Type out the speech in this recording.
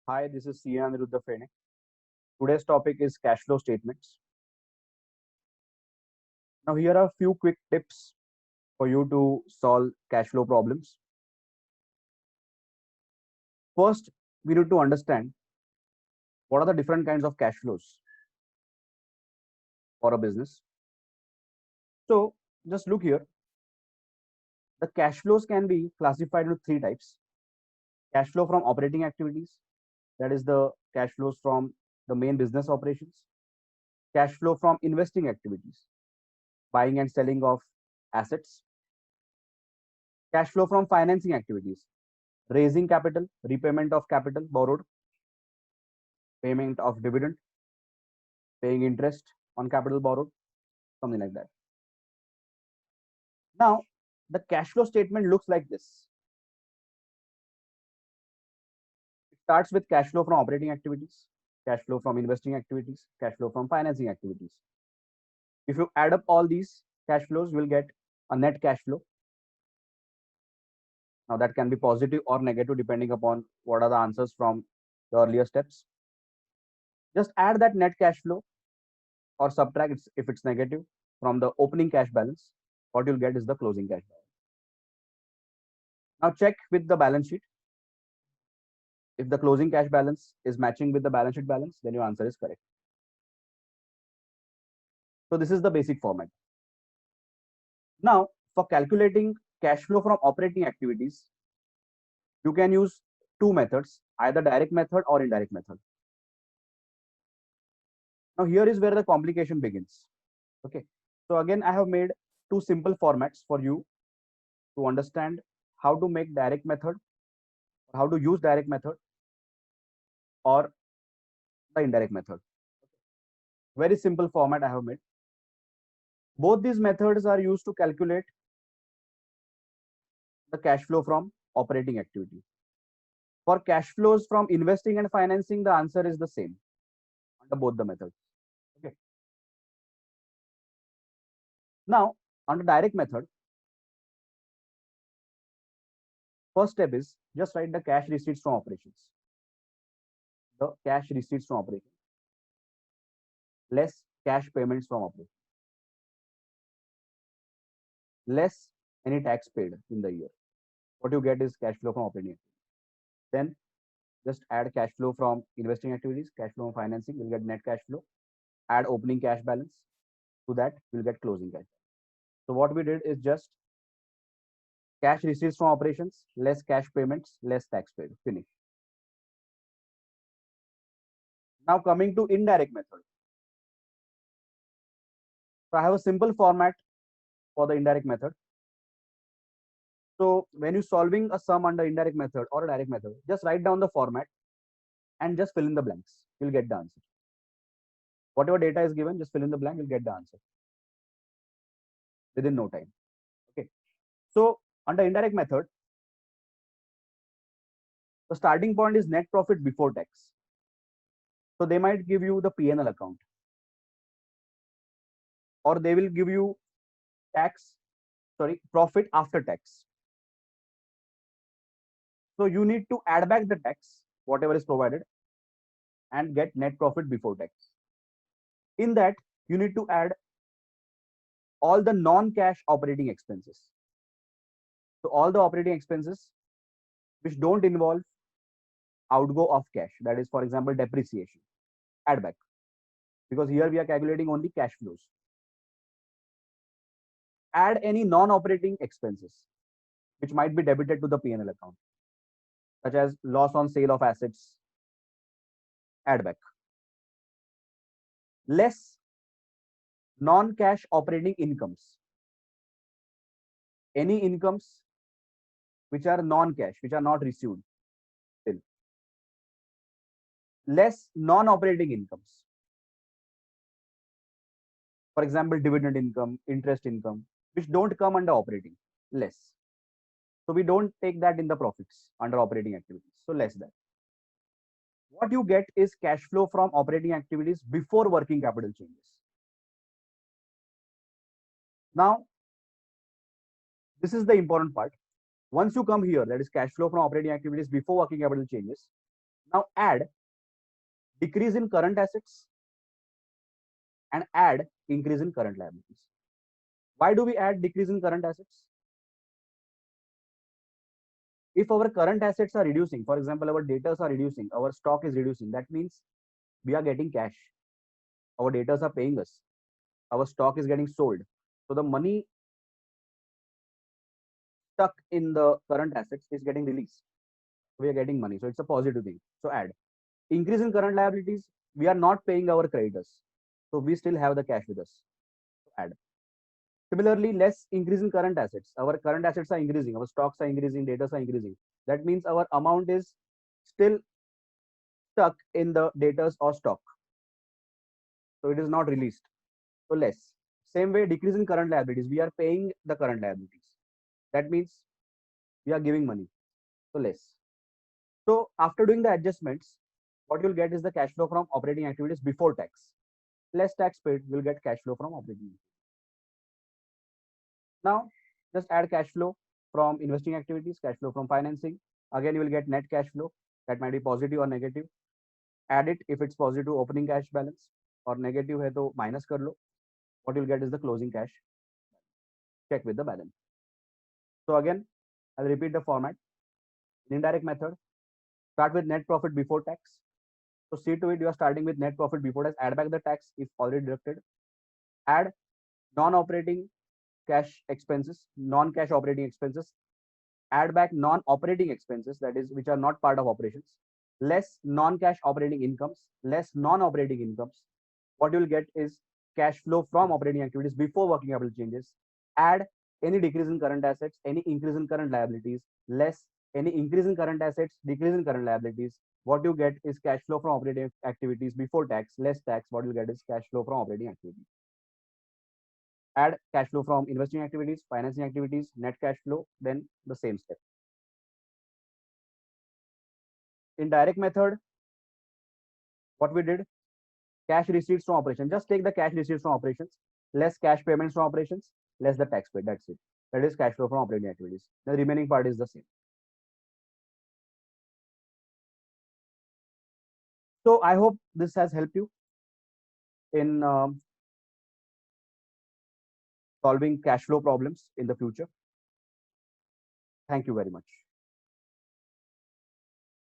Hi, this is CA Aniruddha Fene. Today's topic is cash flow statements. Now, here are a few quick tips for you to solve cash flow problems. First, we need to understand what are the different kinds of cash flows for a business. So, just look here. The cash flows can be classified into three types: cash flow from operating activities, that is the cash flows from the main business operations; cash flow from investing activities, buying and selling of assets; cash flow from financing activities, raising capital, repayment of capital borrowed, payment of dividend, paying interest on capital borrowed, something like that. Now, the cash flow statement looks like this. It starts with cash flow from operating activities, cash flow from investing activities, cash flow from financing activities. If you add up all these cash flows, you will get a net cash flow. Now, that can be positive or negative depending upon what are the answers from the earlier steps. Just add that net cash flow or subtract it if it's negative from the opening cash balance. What you'll get is the closing cash balance. Now, check with the balance sheet. If the closing cash balance is matching with the balance sheet balance, then your answer is correct. So this is the basic format. Now, for calculating cash flow from operating activities, you can use two methods, either direct method or indirect method. Now, here is where the complication begins. Okay. So again, I have made two simple formats for you to understand how to make direct method, how to use direct method or the indirect method. Very simple format I have made. Both these methods are used to calculate the cash flow from operating activity. For cash flows from investing and financing, the answer is the same under both the methods. Okay. Now, under direct method, first step is just write the cash receipts from operations. The cash receipts from operations less cash payments from operations less any tax paid in the year. What you get is cash flow from operating activity. Then just add cash flow from investing activities, cash flow from financing, you'll get net cash flow. Add opening cash balance. To that, you'll get closing cash. So what we did is just cash receipts from operations, less cash payments, less tax paid. Finish. Now coming to indirect method. So I have a simple format for the indirect method. So when you're solving a sum under indirect method or a direct method, just write down the format and just fill in the blanks. You'll get the answer. Whatever data is given, just fill in the blank, you'll get the answer within no time. Okay. So under indirect method, the starting point is net profit before tax. So they might give you the P&L account, or they will give you profit after tax. So you need to add back the tax, whatever is provided, and get net profit before tax. In that, you need to add all the non-cash operating expenses. So all the operating expenses which don't involve outgo of cash, that is, for example, depreciation, add back, because here we are calculating only cash flows. Add any non-operating expenses which might be debited to the P&L account, such as loss on sale of assets, add back. Less non-cash operating incomes, any incomes which are non-cash, which are not received still. Less non-operating incomes, for example, dividend income, interest income, which don't come under operating, less. So we don't take that in the profits under operating activities. So less that. What you get is cash flow from operating activities before working capital changes. Now, this is the important part. Once you come here, that is cash flow from operating activities before working capital changes. Now add decrease in current assets and add increase in current liabilities. Why do we add decrease in current assets? If our current assets are reducing, for example, our debtors are reducing, our stock is reducing, that means we are getting cash. Our debtors are paying us. Our stock is getting sold. So the money stuck in the current assets is getting released. We are getting money. So it's a positive thing. So add. Increase in current liabilities, we are not paying our creditors. So we still have the cash with us. So add. Similarly, less increase in current assets. Our current assets are increasing, our stocks are increasing, debtors are increasing. That means our amount is still stuck in the debtors or stock. So it is not released. So less. Same way, decrease in current liabilities. We are paying the current liabilities. That means we are giving money. So less. So after doing the adjustments, what you'll get is the cash flow from operating activities before tax. Less tax paid, you'll get cash flow from operating. Now, just add cash flow from investing activities, cash flow from financing. Again, you will get net cash flow that might be positive or negative. Add it if it's positive, opening cash balance, or negative hai to minus kar lo. What you'll get is the closing cash. Check with the balance. So again, I'll repeat the format. In indirect method, start with net profit before tax. So see to it, you are starting with net profit before tax. Add back the tax if already deducted. Add non-operating cash expenses, non-cash operating expenses. Add back non-operating expenses, that is, which are not part of operations, less non-cash operating incomes, less non-operating incomes. What you will get is cash flow from operating activities before working capital changes. Add any decrease in current assets, any increase in current liabilities, less any increase in current assets, decrease in current liabilities. What you get is cash flow from operating activities before tax, less tax. What you get is cash flow from operating activities. Add cash flow from investing activities, financing activities, net cash flow, then the same step. In direct method, what we did, cash receipts from operations. Just take the cash receipts from operations, less cash payments from operations, less the tax paid. That's it. That is cash flow from operating activities. The remaining part is the same. So I hope this has helped you in solving cash flow problems in the future. Thank you very much.